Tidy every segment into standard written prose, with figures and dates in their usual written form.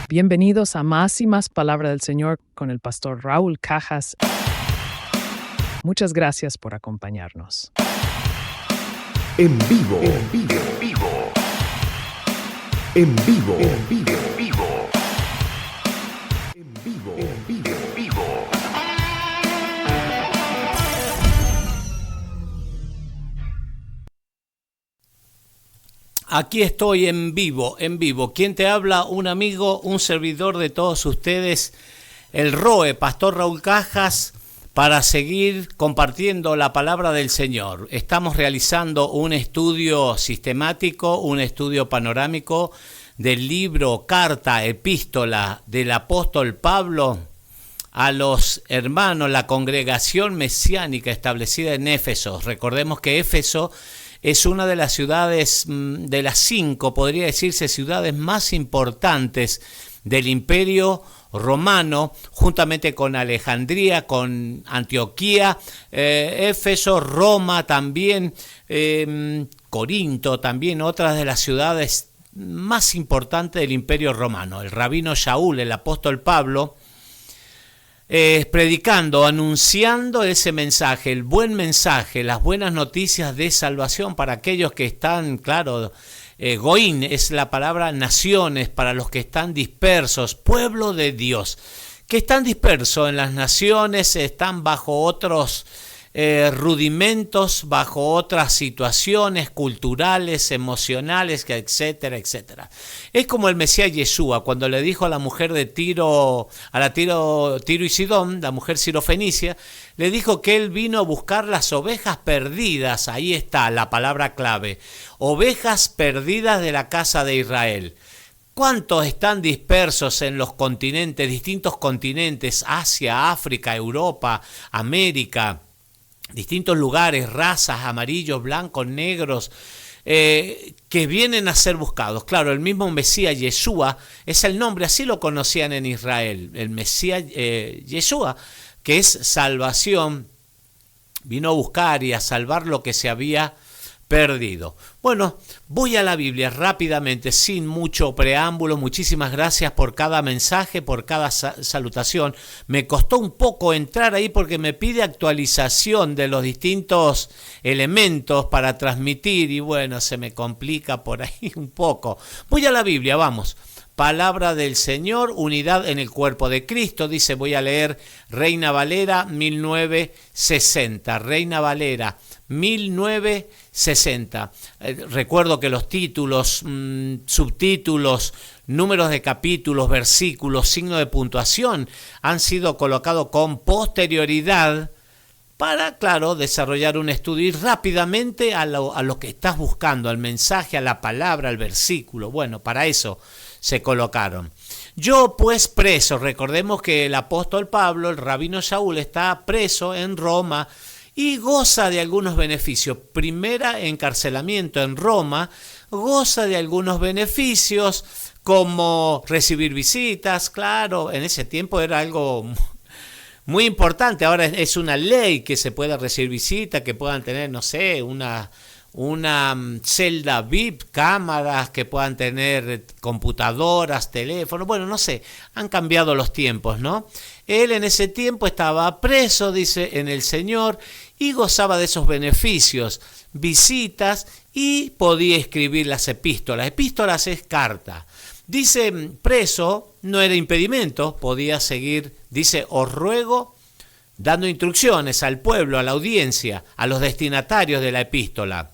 Bienvenidos a Más y Más Palabra del Señor con el pastor Raúl Cajas. Muchas gracias por acompañarnos. En vivo, en vivo, en vivo. En vivo, en vivo, en vivo. En vivo, en vivo, en vivo. Aquí estoy en vivo, en vivo. ¿Quién te habla? Un amigo, un servidor de todos ustedes, el ROE, Pastor Raúl Cajas, para seguir compartiendo la palabra del Señor. Estamos realizando un estudio sistemático, un estudio panorámico del libro, carta, epístola del apóstol Pablo a los hermanos, la congregación mesiánica establecida en Éfeso. Recordemos que Éfeso es una de las ciudades, de las 5, podría decirse, ciudades más importantes del Imperio Romano, juntamente con Alejandría, con Antioquía, Éfeso, Roma también, Corinto también, otras de las ciudades más importantes del Imperio Romano. El rabino Shaul, el apóstol Pablo, predicando, anunciando ese mensaje, el buen mensaje, las buenas noticias de salvación para aquellos que están, claro, Goín es la palabra naciones, para los que están dispersos, pueblo de Dios, que están dispersos en las naciones, están bajo otros rudimentos, bajo otras situaciones culturales, emocionales, etcétera, etcétera. Es como el Mesías Yeshua, cuando le dijo a la mujer de Tiro y Sidón, la mujer sirofenicia, le dijo que él vino a buscar las ovejas perdidas. Ahí está la palabra clave, ovejas perdidas de la casa de Israel. ¿Cuántos están dispersos en los continentes, distintos continentes, Asia, África, Europa, América, distintos lugares, razas, amarillos, blancos, negros, que vienen a ser buscados? Claro, el mismo Mesías Yeshua es el nombre, así lo conocían en Israel, el Mesías Yeshua, que es salvación, vino a buscar y a salvar lo que se había perdido. Bueno, voy a la Biblia rápidamente, sin mucho preámbulo. Muchísimas gracias por cada mensaje, por cada salutación. Me costó un poco entrar ahí porque me pide actualización de los distintos elementos para transmitir y bueno, se me complica por ahí un poco. Voy a la Biblia, vamos. Palabra del Señor, unidad en el cuerpo de Cristo, dice, voy a leer Reina Valera 1960, Reina Valera 1960. Recuerdo que los títulos, subtítulos, números de capítulos, versículos, signo de puntuación han sido colocados con posterioridad para, claro, desarrollar un estudio y rápidamente a lo que estás buscando, al mensaje, a la palabra, al versículo. Bueno, para eso se colocaron. Yo pues preso, recordemos que el apóstol Pablo, el rabino Shaul, está preso en Roma y goza de algunos beneficios. Primera, encarcelamiento en Roma, goza de algunos beneficios como recibir visitas. Claro, en ese tiempo era algo muy importante. Ahora es una ley que se pueda recibir visitas, que puedan tener, no sé, una celda VIP, cámaras, que puedan tener computadoras, teléfonos, bueno, no sé, han cambiado los tiempos, ¿no? Él en ese tiempo estaba preso, dice, en el Señor, y gozaba de esos beneficios, visitas, y podía escribir las epístolas. Epístolas es carta. Dice, preso no era impedimento, podía seguir, dice, os ruego, dando instrucciones al pueblo, a la audiencia, a los destinatarios de la epístola.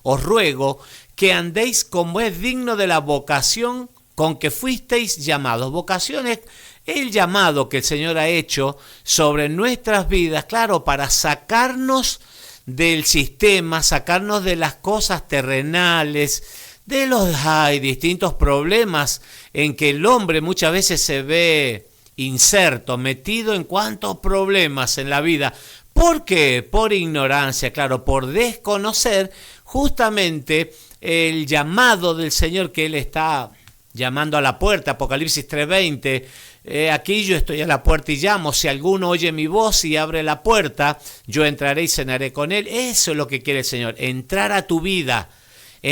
Os ruego que andéis como es digno de la vocación con que fuisteis llamados. Vocación es el llamado que el Señor ha hecho sobre nuestras vidas, claro, para sacarnos del sistema, sacarnos de las cosas terrenales, de los distintos problemas en que el hombre muchas veces se ve inserto, metido en cuantos problemas en la vida. ¿Por qué? Por ignorancia, claro, por desconocer justamente el llamado del Señor que Él está llamando a la puerta. Apocalipsis 3:20, aquí yo estoy a la puerta y llamo, si alguno oye mi voz y abre la puerta, yo entraré y cenaré con él. Eso es lo que quiere el Señor, entrar a tu vida,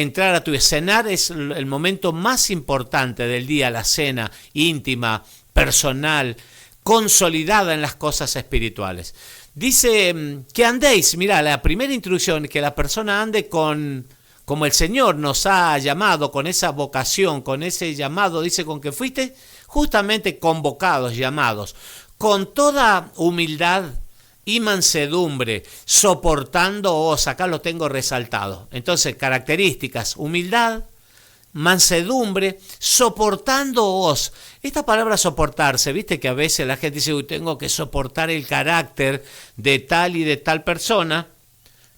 entrar a tu cenar es el momento más importante del día, la cena íntima, personal, consolidada en las cosas espirituales. Dice que andéis, mira, la primera instrucción, que la persona ande como el Señor nos ha llamado, con esa vocación, con ese llamado, dice, con que fuiste justamente convocados, llamados, con toda humildad y mansedumbre, soportándoos, acá lo tengo resaltado. Entonces, características: humildad, mansedumbre, soportándoos. Esta palabra soportarse, viste que a veces la gente dice, uy, tengo que soportar el carácter de tal y de tal persona.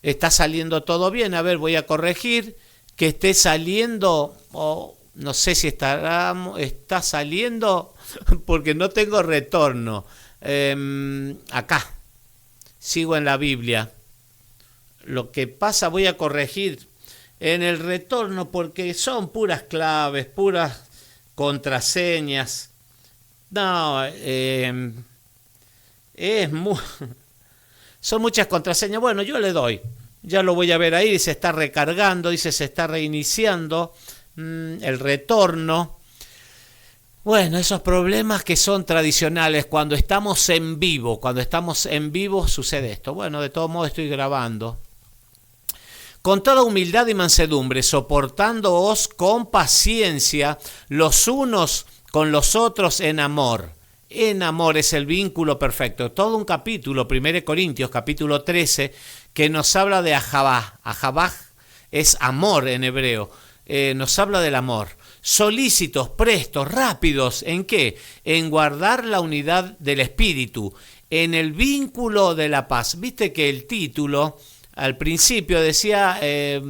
Está saliendo todo bien, a ver, voy a corregir que esté saliendo, no sé si está saliendo porque no tengo retorno. Acá sigo en la Biblia. Lo que pasa, voy a corregir en el retorno porque son puras claves, puras contraseñas. No, son muchas contraseñas. Bueno, yo le doy. Ya lo voy a ver ahí. Se está recargando, dice, se está reiniciando el retorno. Bueno, esos problemas que son tradicionales cuando estamos en vivo. Cuando estamos en vivo sucede esto. Bueno, de todo modo estoy grabando. Con toda humildad y mansedumbre, soportándoos con paciencia los unos con los otros en amor. En amor es el vínculo perfecto. Todo un capítulo, 1 Corintios, capítulo 13, que nos habla de ahabá. Ahabá es amor en hebreo. Nos habla del amor. Solícitos, prestos, rápidos. ¿En qué? En guardar la unidad del espíritu, en el vínculo de la paz. Viste que el título al principio decía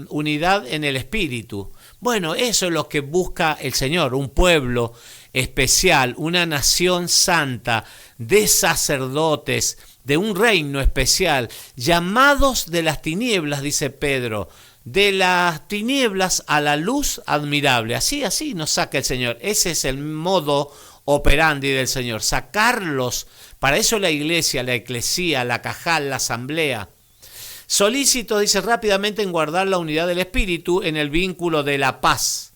unidad en el espíritu. Bueno, eso es lo que busca el Señor, un pueblo especial, una nación santa, de sacerdotes, de un reino especial, llamados de las tinieblas, dice Pedro, de las tinieblas a la luz admirable. Así nos saca el Señor. Ese es el modo operandi del Señor, sacarlos. Para eso la iglesia, la eclesía, la cajal, la asamblea. Solícito, dice, rápidamente en guardar la unidad del espíritu en el vínculo de la paz.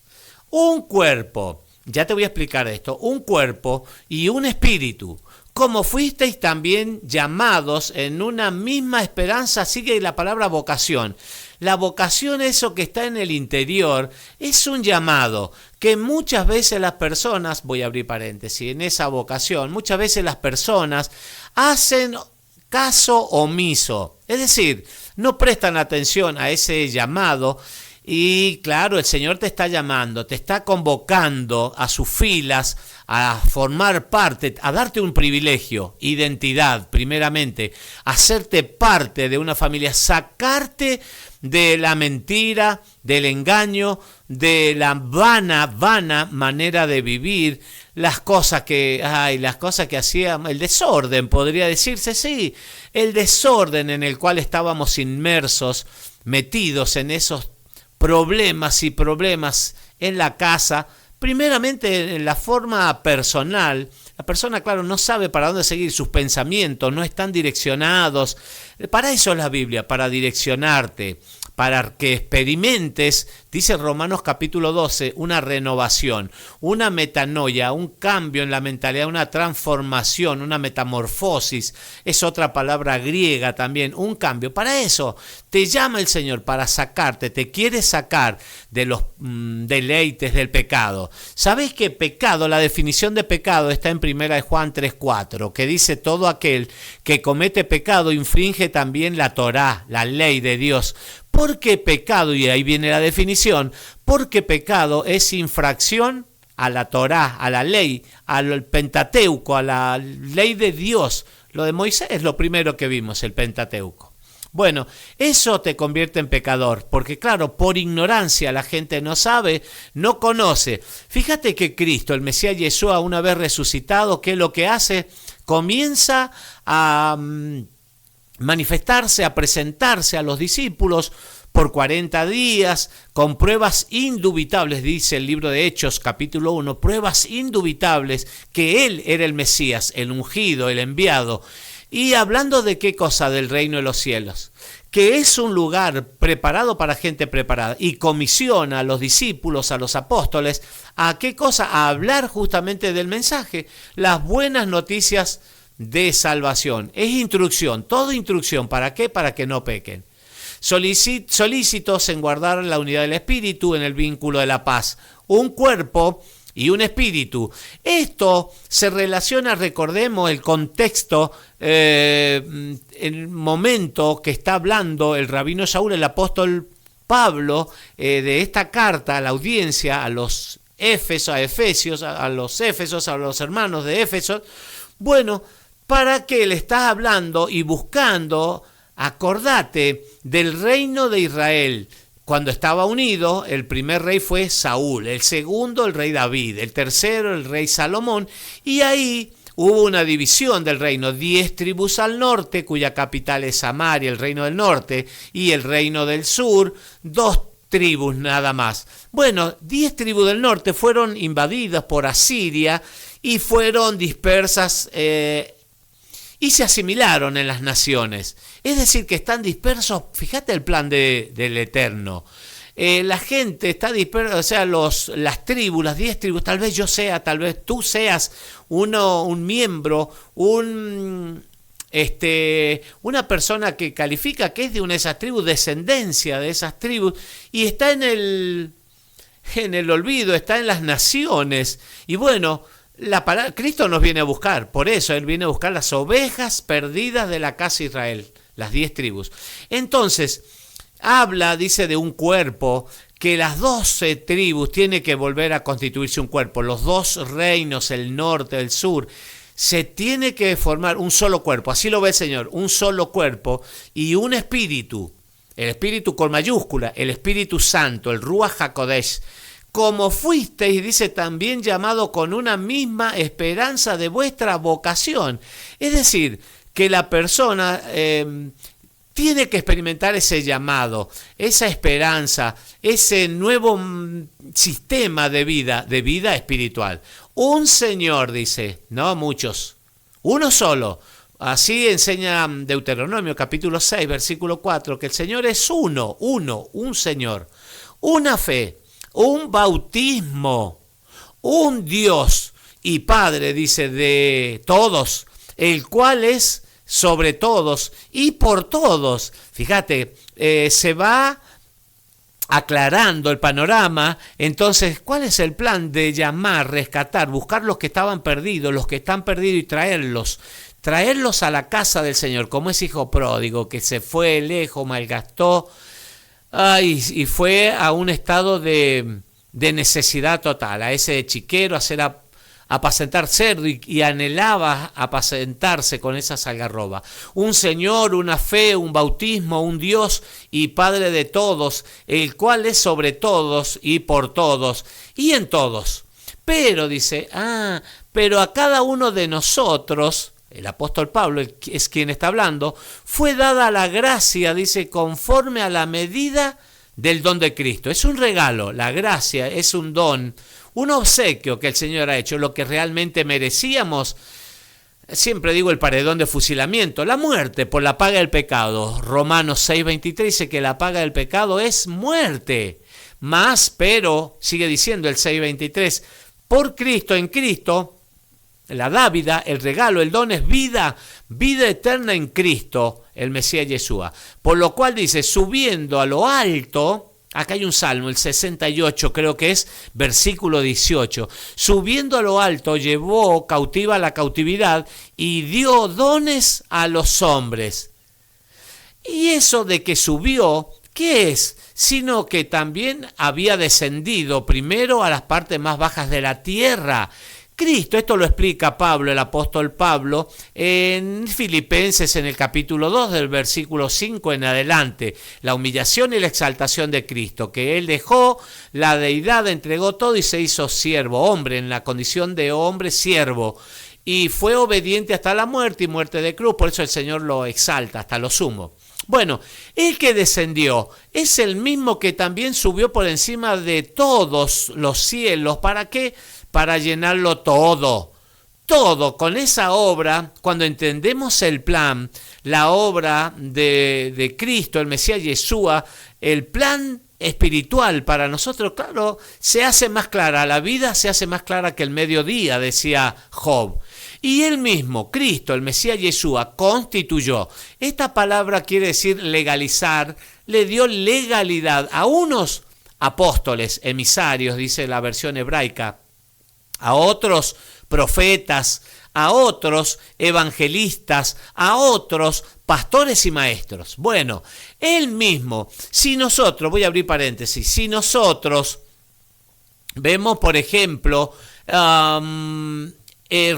Un cuerpo, ya te voy a explicar esto, un cuerpo y un espíritu. Como fuisteis también llamados en una misma esperanza, sigue la palabra vocación. La vocación, eso que está en el interior, es un llamado que muchas veces las personas, voy a abrir paréntesis, en esa vocación, muchas veces las personas hacen caso omiso, es decir, no prestan atención a ese llamado. Y claro, el Señor te está llamando, te está convocando a sus filas, a formar parte, a darte un privilegio, identidad primeramente, hacerte parte de una familia, sacarte de la mentira, del engaño, de la vana manera de vivir, las cosas que hacían, el desorden, podría decirse, sí, el desorden en el cual estábamos inmersos, metidos en esos problemas en la casa, primeramente en la forma personal. La persona, claro, no sabe para dónde seguir, sus pensamientos no están direccionados. Para eso es la Biblia, para direccionarte, para que experimentes, dice Romanos capítulo 12, una renovación, una metanoia, un cambio en la mentalidad, una transformación, una metamorfosis, es otra palabra griega también, un cambio. Para eso te llama el Señor, para sacarte, te quiere sacar de los deleites del pecado. ¿Sabés que pecado, la definición de pecado está en 1 Juan 3:4, que dice todo aquel que comete pecado infringe también la Torá, la ley de Dios? Porque pecado, y ahí viene la definición, porque pecado es infracción a la Torá, a la ley, al Pentateuco, a la ley de Dios. Lo de Moisés es lo primero que vimos, el Pentateuco. Bueno, eso te convierte en pecador, porque claro, por ignorancia la gente no sabe, no conoce. Fíjate que Cristo, el Mesías Yeshua, una vez resucitado, ¿qué es lo que hace? Comienza a manifestarse, a presentarse a los discípulos por 40 días, con pruebas indubitables, dice el libro de Hechos, capítulo 1, pruebas indubitables que Él era el Mesías, el ungido, el enviado. Y hablando de qué cosa, del reino de los cielos. que es un lugar preparado para gente preparada, y comisiona a los discípulos, a los apóstoles, ¿a qué cosa? A hablar justamente del mensaje, las buenas noticias de salvación. Es instrucción, toda instrucción. ¿Para qué? Para que no pequen. Solícitos en guardar la unidad del espíritu en el vínculo de la paz. Un cuerpo y un espíritu. Esto se relaciona, recordemos el contexto, el momento que está hablando el rabino Shaul, el apóstol Pablo, de esta carta a la audiencia, a los Efesios, a los hermanos de Éfeso. Bueno, ¿para qué le estás hablando y buscando? Acordate del reino de Israel. Cuando estaba unido, el primer rey fue Saúl, el segundo el rey David, el tercero el rey Salomón, y ahí hubo una división del reino, 10 tribus al norte, cuya capital es Samaria, el reino del norte, y el reino del sur, 2 tribus nada más. Bueno, 10 tribus del norte fueron invadidas por Asiria y fueron dispersas y se asimilaron en las naciones. Es decir, que están dispersos. Fíjate el plan del Eterno. La gente está dispersa, o sea, las tribus, las 10 tribus, tal vez yo sea, tal vez tú seas un miembro, una persona que califica que es de una de esas tribus, descendencia de esas tribus, y está en el olvido, está en las naciones. Y bueno, Cristo nos viene a buscar, por eso Él viene a buscar las ovejas perdidas de la casa de Israel, las 10 tribus. Entonces, dice de un cuerpo, que las 12 tribus tienen que volver a constituirse un cuerpo, los 2 reinos, el norte, el sur, se tiene que formar un solo cuerpo, así lo ve el Señor, un solo cuerpo y un espíritu, el espíritu con mayúscula, el Espíritu Santo, el Ruach HaKodesh. Como fuisteis, dice, también llamado con una misma esperanza de vuestra vocación. Es decir, que la persona tiene que experimentar ese llamado, esa esperanza, ese nuevo sistema de vida espiritual. Un Señor, dice, no muchos, uno solo. Así enseña Deuteronomio capítulo 6, versículo 4, que el Señor es uno, un Señor, una fe, un bautismo, un Dios y Padre, dice, de todos, el cual es sobre todos y por todos. Fíjate, se va aclarando el panorama. Entonces, ¿cuál es el plan? De llamar, rescatar, buscar los que estaban perdidos, los que están perdidos, y traerlos a la casa del Señor, como ese hijo pródigo que se fue lejos, malgastó, y fue a un estado de necesidad total, a ese chiquero, a apacentar cerdo, y anhelaba apacentarse con esa algarroba. Un Señor, una fe, un bautismo, un Dios y Padre de todos, el cual es sobre todos y por todos y en todos. Pero dice, pero a cada uno de nosotros, el apóstol Pablo es quien está hablando, fue dada la gracia, dice, conforme a la medida del don de Cristo. Es un regalo, la gracia es un don, un obsequio que el Señor ha hecho, lo que realmente merecíamos. Siempre digo el paredón de fusilamiento, la muerte por la paga del pecado. Romanos 6:23 dice que la paga del pecado es muerte. Pero, sigue diciendo el 6:23, por Cristo, en Cristo, la dávida, el regalo, el don es vida eterna en Cristo, el Mesías Yeshua. Por lo cual dice, subiendo a lo alto, acá hay un salmo, el 68 creo que es, versículo 18. Subiendo a lo alto, llevó cautiva la cautividad y dio dones a los hombres. Y eso de que subió, ¿qué es? Sino que también había descendido primero a las partes más bajas de la tierra. Cristo, esto lo explica Pablo, el apóstol Pablo, en Filipenses en el capítulo 2 del versículo 5 en adelante, la humillación y la exaltación de Cristo, que Él dejó la deidad, entregó todo y se hizo siervo, hombre, en la condición de hombre siervo, y fue obediente hasta la muerte y muerte de cruz, por eso el Señor lo exalta hasta lo sumo. Bueno, el que descendió es el mismo que también subió por encima de todos los cielos. ¿Para qué? Para llenarlo todo. todo con esa obra, cuando entendemos el plan, la obra de Cristo, el Mesías Yeshua, el plan espiritual para nosotros, claro, se hace más clara, la vida se hace más clara que el mediodía, decía Job. Y él mismo, Cristo, el Mesías Yeshua, constituyó. Esta palabra quiere decir legalizar, le dio legalidad a unos apóstoles, emisarios, dice la versión hebraica, a otros profetas, a otros evangelistas, a otros pastores y maestros. Bueno, él mismo, si nosotros, voy a abrir paréntesis, si nosotros vemos, por ejemplo,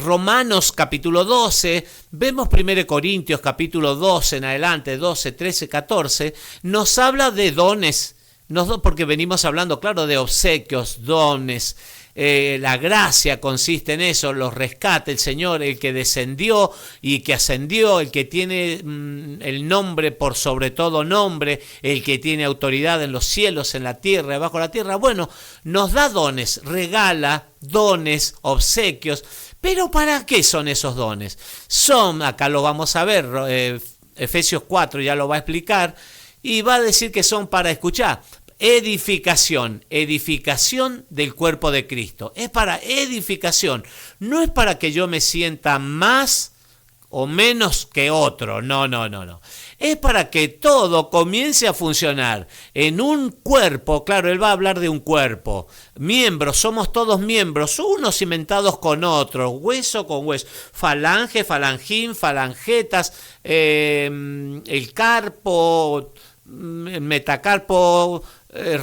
Romanos capítulo 12, vemos 1 Corintios capítulo 12 en adelante, 12, 13, 14, nos habla de dones, porque venimos hablando, claro, de obsequios, dones. La gracia consiste en eso, los rescata el Señor, el que descendió y que ascendió, el que tiene el nombre por sobre todo nombre, el que tiene autoridad en los cielos, en la tierra, debajo de la tierra. Bueno, nos da dones, regala dones, obsequios. Pero ¿para qué son esos dones? Son, acá lo vamos a ver, Efesios 4 ya lo va a explicar, y va a decir que son para escuchar. Edificación del cuerpo de Cristo. Es para edificación, no es para que yo me sienta más o menos que otro, no. Es para que todo comience a funcionar en un cuerpo, claro, él va a hablar de un cuerpo, miembros, somos todos miembros, unos cimentados con otros, hueso con hueso, falange, falangín, falangetas, el carpo, metacarpo,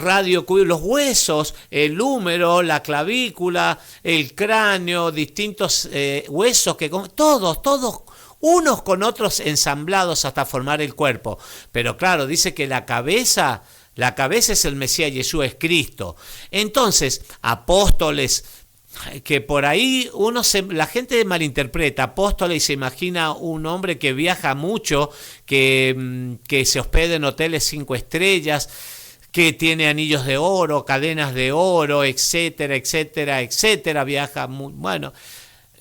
radio, los huesos, el húmero, la clavícula, el cráneo, distintos huesos, todos unos con otros ensamblados hasta formar el cuerpo. Pero claro, dice que la cabeza es el Mesías Yeshua, es Cristo. Entonces, apóstoles, que por ahí la gente malinterpreta apóstoles y se imagina un hombre que viaja mucho, que se hospeda en hoteles 5 estrellas, que tiene anillos de oro, cadenas de oro, etcétera, viaja muy, bueno.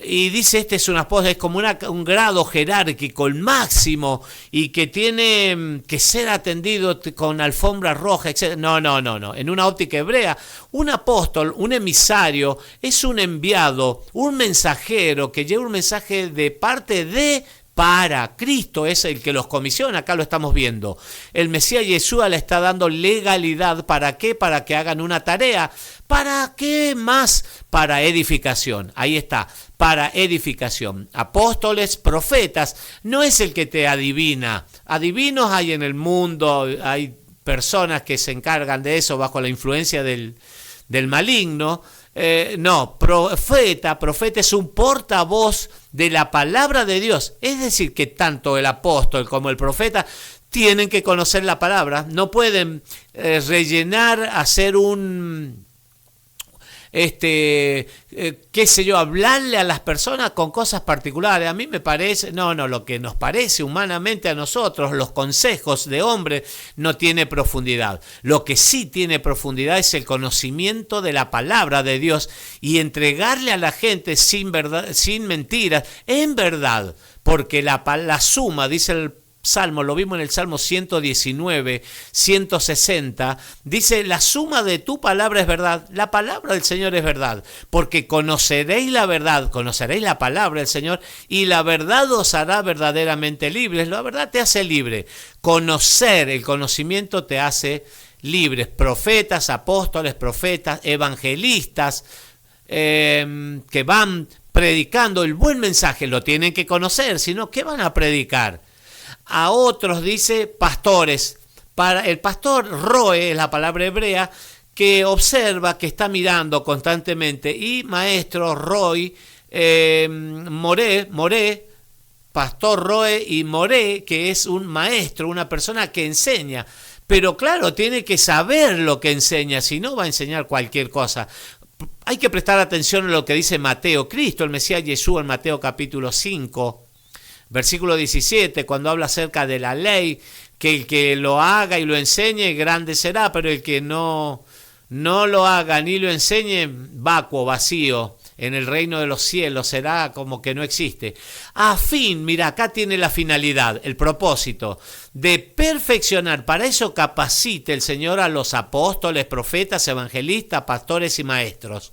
Y dice, este es un apóstol, es como un grado jerárquico, el máximo, y que tiene que ser atendido con alfombra roja, etc. No. En una óptica hebrea, un apóstol, un emisario, es un enviado, un mensajero que lleva un mensaje de parte de para Cristo, es el que los comisiona, acá lo estamos viendo. El Mesías Yeshua le está dando legalidad, ¿para qué? Para que hagan una tarea. ¿Para qué más? Para edificación, ahí está, para edificación. Apóstoles, profetas, no es el que te adivina. Adivinos hay en el mundo, hay personas que se encargan de eso bajo la influencia del maligno. No, profeta es un portavoz de la palabra de Dios. Es decir, que tanto el apóstol como el profeta tienen que conocer la palabra. No pueden rellenar, hacer hablarle a las personas con cosas particulares. A mí me parece, lo que nos parece humanamente a nosotros, los consejos de hombre, no tiene profundidad. Lo que sí tiene profundidad es el conocimiento de la palabra de Dios y entregarle a la gente sin mentiras, en verdad, porque la suma, dice el Salmo, lo vimos en el Salmo 119, 160, dice, la suma de tu palabra es verdad, la palabra del Señor es verdad, porque conoceréis la verdad, conoceréis la palabra del Señor, y la verdad os hará verdaderamente libres. La verdad te hace libre, conocer, el conocimiento te hace libres. Profetas, apóstoles, profetas, evangelistas, que van predicando el buen mensaje, lo tienen que conocer, si no, ¿qué van a predicar? A otros dice pastores. Para el pastor roe es la palabra hebrea, que observa, que está mirando constantemente. Y maestro, roy, moré, pastor roe y moré, que es un maestro, una persona que enseña. Pero claro, tiene que saber lo que enseña, si no va a enseñar cualquier cosa. Hay que prestar atención a lo que dice Mateo, Cristo, el Mesías Yeshua, en Mateo capítulo 5. Versículo 17, cuando habla acerca de la ley, que el que lo haga y lo enseñe, grande será, pero el que no lo haga ni lo enseñe, vacuo, vacío, en el reino de los cielos será como que no existe. A fin, mira, acá tiene la finalidad, el propósito de perfeccionar. Para eso capacite el Señor a los apóstoles, profetas, evangelistas, pastores y maestros.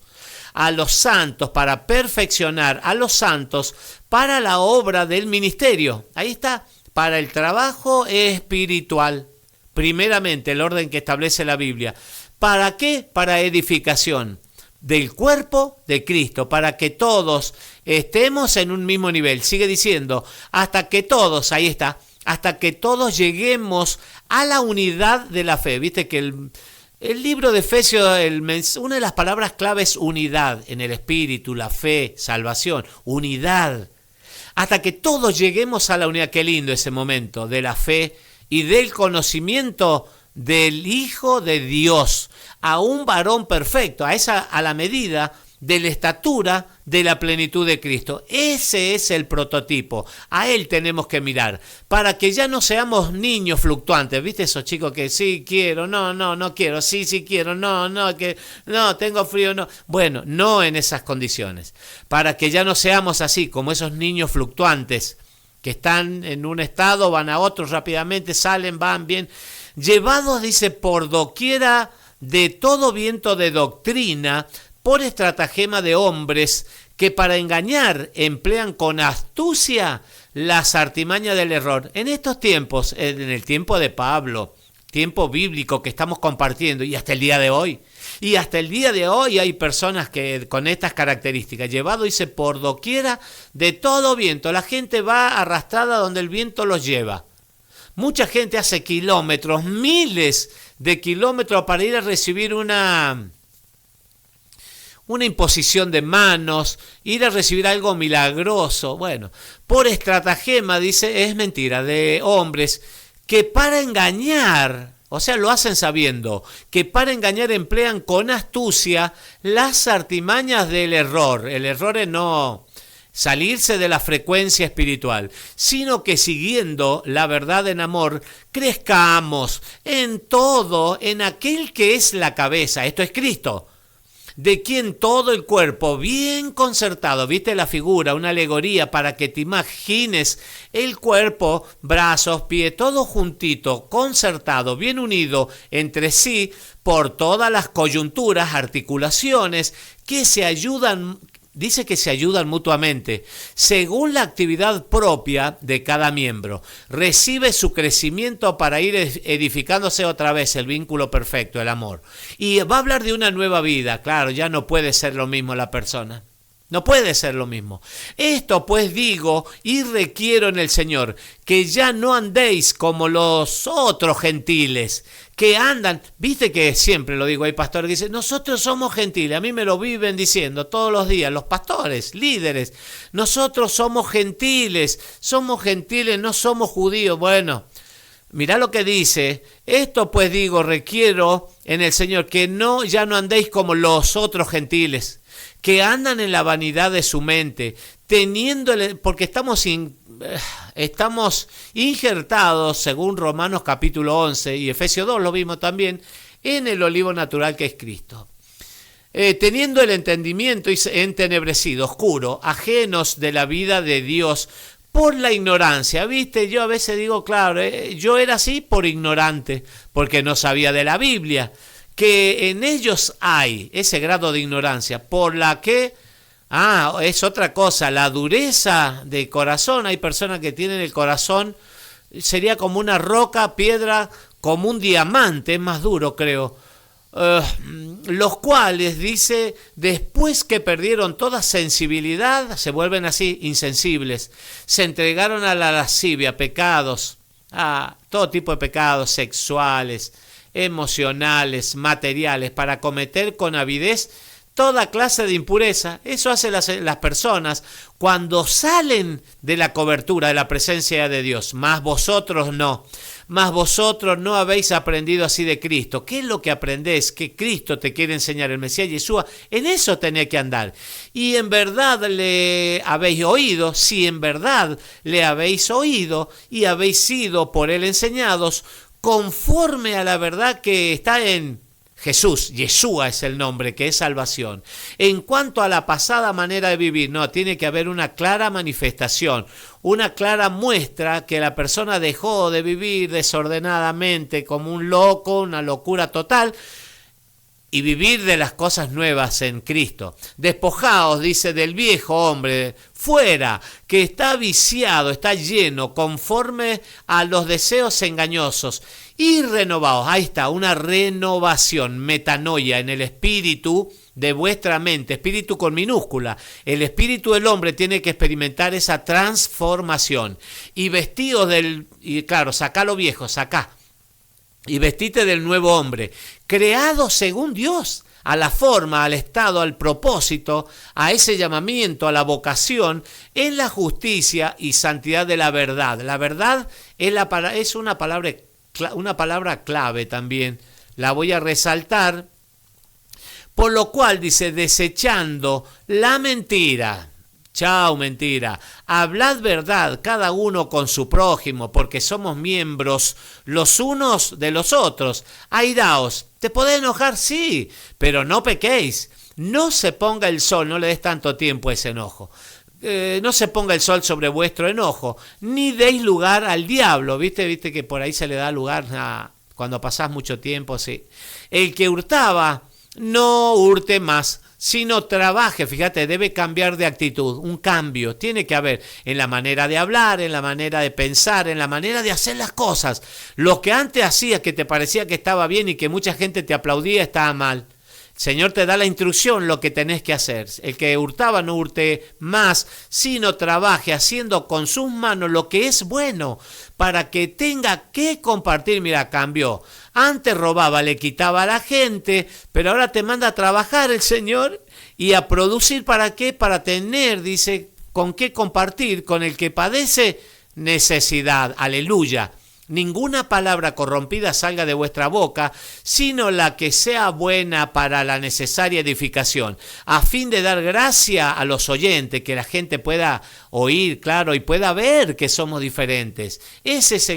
A los santos, para perfeccionar a los santos para la obra del ministerio. Ahí está, para el trabajo espiritual. Primeramente, el orden que establece la Biblia. ¿Para qué? Para edificación del cuerpo de Cristo, para que todos estemos en un mismo nivel. Sigue diciendo, hasta que todos, ahí está, hasta que todos lleguemos a la unidad de la fe. Viste que el libro de Efesios, una de las palabras clave es unidad en el espíritu, la fe, salvación, unidad. Hasta que todos lleguemos a la unidad, qué lindo ese momento, de la fe y del conocimiento del Hijo de Dios, a un varón perfecto, a la medida de la estatura de la plenitud de Cristo. Ese es el prototipo, a él tenemos que mirar, para que ya no seamos niños fluctuantes. ¿Viste esos chicos que sí quiero, no quiero, sí quiero, no, tengo frío, no? Bueno, no en esas condiciones, para que ya no seamos así como esos niños fluctuantes que están en un estado, van a otro rápidamente, salen, van bien, llevados, dice, por doquiera de todo viento de doctrina, por estratagema de hombres que para engañar emplean con astucia las artimañas del error. En estos tiempos, en el tiempo de Pablo, tiempo bíblico que estamos compartiendo, y hasta el día de hoy, hay personas que con estas características, llevado, dice, por doquiera de todo viento. La gente va arrastrada donde el viento los lleva. Mucha gente hace kilómetros, miles de kilómetros para ir a recibir una imposición de manos, ir a recibir algo milagroso. Bueno, por estratagema, dice, es mentira, de hombres que para engañar, o sea, lo hacen sabiendo, que para engañar emplean con astucia las artimañas del error. El error es no salirse de la frecuencia espiritual, sino que siguiendo la verdad en amor, crezcamos en todo, en aquel que es la cabeza, esto es Cristo, de quien todo el cuerpo bien concertado, viste la figura, una alegoría para que te imagines el cuerpo, brazos, pies, todo juntito, concertado, bien unido entre sí por todas las coyunturas, articulaciones que se ayudan. Dice que se ayudan mutuamente, según la actividad propia de cada miembro. Recibe su crecimiento para ir edificándose otra vez el vínculo perfecto, el amor. Y va a hablar de una nueva vida. Claro, ya no puede ser lo mismo la persona. No puede ser lo mismo. Esto pues digo y requiero en el Señor, que ya no andéis como los otros gentiles, que andan, viste que siempre lo digo, hay pastores que dicen, nosotros somos gentiles, a mí me lo viven diciendo todos los días, los pastores, líderes, nosotros somos gentiles, no somos judíos. Bueno, mirá lo que dice, esto pues digo, requiero en el Señor, que ya no andéis como los otros gentiles, que andan en la vanidad de su mente, porque estamos injertados, según Romanos capítulo 11 y Efesios 2, lo vimos también, en el olivo natural que es Cristo. Teniendo el entendimiento entenebrecido, oscuro, ajenos de la vida de Dios por la ignorancia. ¿Viste? Yo a veces digo, claro, yo era así por ignorante, porque no sabía de la Biblia, que en ellos hay ese grado de ignorancia, por la que, es otra cosa, la dureza de corazón. Hay personas que tienen el corazón, sería como una roca, piedra, como un diamante, es más duro, creo. Los cuales, dice, después que perdieron toda sensibilidad, se vuelven así, insensibles, se entregaron a la lascivia, pecados, a todo tipo de pecados sexuales, emocionales, materiales, para cometer con avidez toda clase de impureza. Eso hacen las personas cuando salen de la cobertura de la presencia de Dios. Mas vosotros no habéis aprendido así de Cristo. ¿Qué es lo que aprendés? Que Cristo te quiere enseñar, el Mesías Yeshua. En eso tenés que andar. Y en verdad le habéis oído, si en verdad le habéis oído y habéis sido por él enseñados, conforme a la verdad que está en Jesús, Yeshua es el nombre, que es salvación. En cuanto a la pasada manera de vivir, no, tiene que haber una clara manifestación, una clara muestra que la persona dejó de vivir desordenadamente como un loco, una locura total, y vivir de las cosas nuevas en Cristo. Despojaos, dice, del viejo hombre, fuera, que está viciado, está lleno, conforme a los deseos engañosos, y renovaos. Ahí está, una renovación, metanoia, en el espíritu de vuestra mente, espíritu con minúscula. El espíritu del hombre tiene que experimentar esa transformación. Y vestidos y claro, sacá lo viejo, sacá. Y vestite del nuevo hombre, creado según Dios, a la forma, al estado, al propósito, a ese llamamiento, a la vocación, en la justicia y santidad de la verdad. La verdad es una palabra clave también, la voy a resaltar, por lo cual dice, desechando la mentira. Chao, mentira. Hablad verdad, cada uno con su prójimo, porque somos miembros los unos de los otros. Airaos, ¿te podés enojar? Sí, pero no pequéis. No se ponga el sol, no le des tanto tiempo a ese enojo. No se ponga el sol sobre vuestro enojo, ni deis lugar al diablo. ¿Viste que por ahí se le da lugar cuando pasás mucho tiempo? Sí. El que hurtaba, no hurte más, sino trabaje. Fíjate, debe cambiar de actitud, un cambio tiene que haber en la manera de hablar, en la manera de pensar, en la manera de hacer las cosas. Lo que antes hacías que te parecía que estaba bien y que mucha gente te aplaudía, estaba mal. El Señor te da la instrucción, lo que tenés que hacer. El que hurtaba no hurte más, sino trabaje haciendo con sus manos lo que es bueno, para que tenga que compartir. Mira, cambió. Antes robaba, le quitaba a la gente, pero ahora te manda a trabajar el Señor y a producir. ¿Para qué? Para tener, dice, con qué compartir con el que padece necesidad. Aleluya. Ninguna palabra corrompida salga de vuestra boca, sino la que sea buena para la necesaria edificación, a fin de dar gracia a los oyentes, que la gente pueda oír, claro, y pueda ver que somos diferentes. Ese es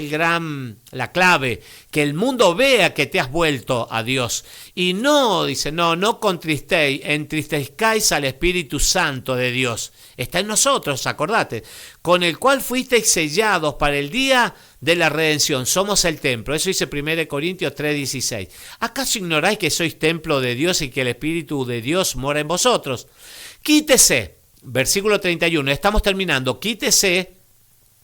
la clave, que el mundo vea que te has vuelto a Dios. Y no, dice, no contristéis, entristezcáis al Espíritu Santo de Dios. Está en nosotros, acordate, con el cual fuisteis sellados para el día de la redención. Somos el templo. Eso dice 1 Corintios 3:16. ¿Acaso ignoráis que sois templo de Dios y que el Espíritu de Dios mora en vosotros? Quítese, versículo 31, estamos terminando, quítese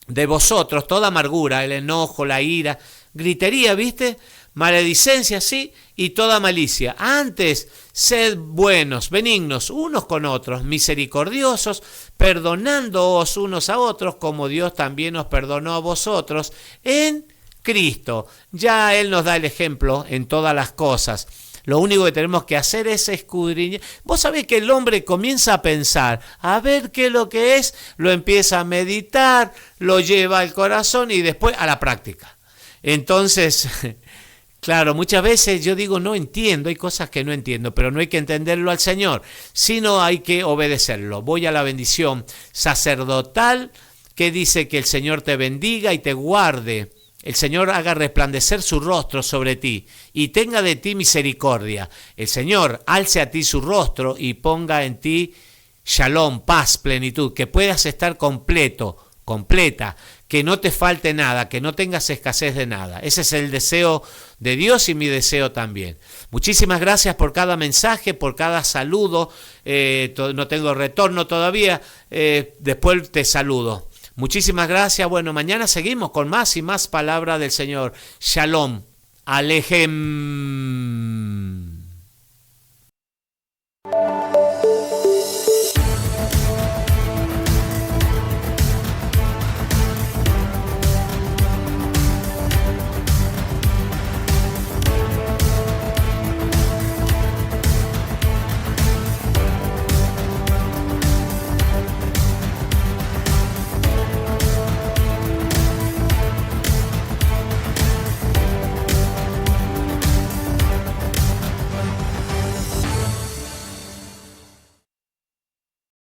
de vosotros toda amargura, el enojo, la ira, gritería, ¿viste? Maledicencia, sí, y toda malicia. Antes, sed buenos, benignos, unos con otros, misericordiosos, perdonándoos unos a otros, como Dios también os perdonó a vosotros en Cristo. Ya Él nos da el ejemplo en todas las cosas. Lo único que tenemos que hacer es escudriñar. Vos sabés que el hombre comienza a pensar, a ver qué es lo que es, lo empieza a meditar, lo lleva al corazón y después a la práctica. Entonces, claro, muchas veces yo digo, no entiendo, hay cosas que no entiendo, pero no hay que entenderlo al Señor, sino hay que obedecerlo. Voy a la bendición sacerdotal que dice que el Señor te bendiga y te guarde. El Señor haga resplandecer su rostro sobre ti y tenga de ti misericordia. El Señor alce a ti su rostro y ponga en ti shalom, paz, plenitud, que puedas estar completo, completa, que no te falte nada, que no tengas escasez de nada. Ese es el deseo de Dios y mi deseo también. Muchísimas gracias por cada mensaje, por cada saludo. No tengo retorno todavía, después te saludo. Muchísimas gracias. Bueno, mañana seguimos con más y más palabra del Señor. Shalom. Alejem.